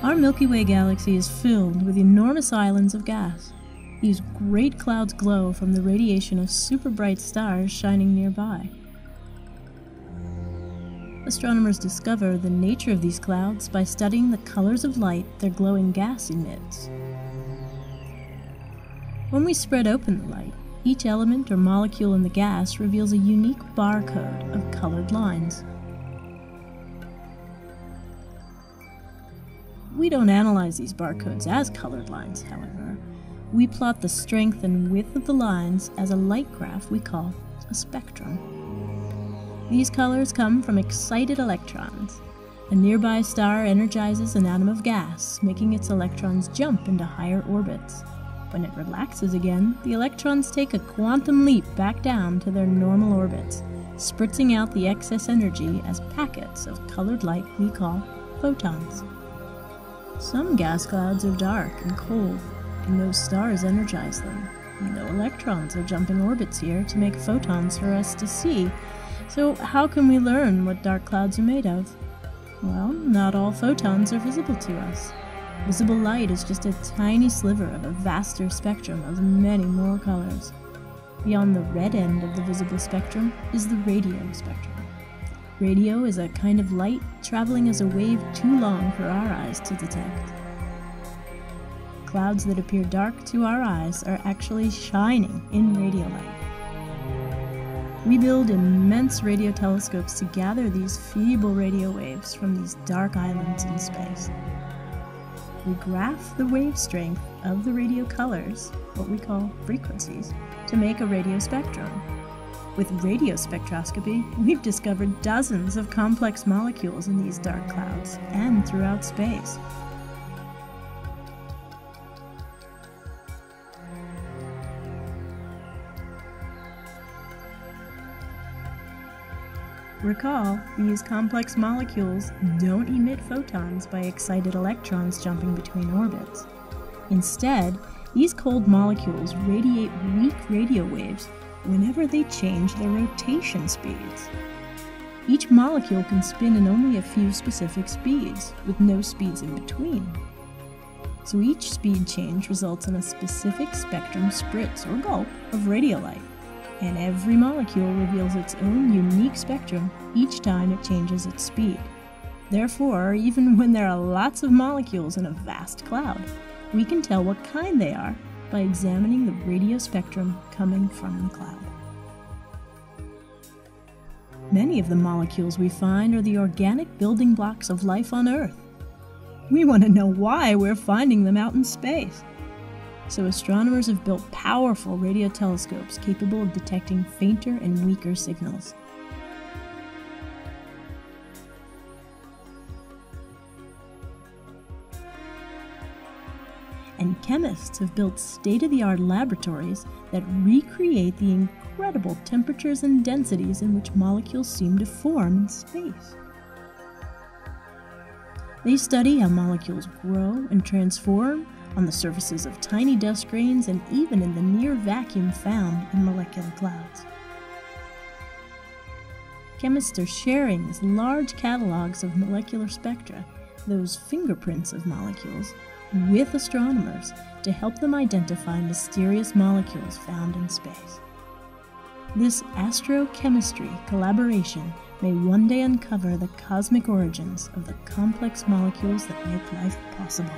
Our Milky Way galaxy is filled with enormous islands of gas. These great clouds glow from the radiation of super bright stars shining nearby. Astronomers discover the nature of these clouds by studying the colors of light their glowing gas emits. When we spread open the light, each element or molecule in the gas reveals a unique barcode of colored lines. We don't analyze these barcodes as colored lines, however. We plot the strength and width of the lines as a light graph we call a spectrum. These colors come from excited electrons. A nearby star energizes an atom of gas, making its electrons jump into higher orbits. When it relaxes again, the electrons take a quantum leap back down to their normal orbits, spritzing out the excess energy as packets of colored light we call photons. Some gas clouds are dark and cold, and those stars energize them. No electrons are jumping orbits here to make photons for us to see. So how can we learn what dark clouds are made of? Well, not all photons are visible to us. Visible light is just a tiny sliver of a vaster spectrum of many more colors. Beyond the red end of the visible spectrum is the radio spectrum. Radio is a kind of light traveling as a wave too long for our eyes to detect. Clouds that appear dark to our eyes are actually shining in radio light. We build immense radio telescopes to gather these feeble radio waves from these dark islands in space. We graph the wave strength of the radio colors, what we call frequencies, to make a radio spectrum. With radio spectroscopy, we've discovered dozens of complex molecules in these dark clouds and throughout space. Recall, these complex molecules don't emit photons by excited electrons jumping between orbits. Instead, these cold molecules radiate weak radio waves whenever they change their rotation speeds. Each molecule can spin in only a few specific speeds, with no speeds in between. So each speed change results in a specific spectrum spritz or gulp of radio light. And every molecule reveals its own unique spectrum each time it changes its speed. Therefore, even when there are lots of molecules in a vast cloud, we can tell what kind they are by examining the radio spectrum coming from the cloud. Many of the molecules we find are the organic building blocks of life on Earth. We want to know why we're finding them out in space. So astronomers have built powerful radio telescopes capable of detecting fainter and weaker signals. And chemists have built state-of-the-art laboratories that recreate the incredible temperatures and densities in which molecules seem to form in space. They study how molecules grow and transform on the surfaces of tiny dust grains and even in the near vacuum found in molecular clouds. Chemists are sharing these large catalogs of molecular spectra, those fingerprints of molecules, with astronomers to help them identify mysterious molecules found in space. This Astro Chemistry collaboration may one day uncover the cosmic origins of the complex molecules that make life possible.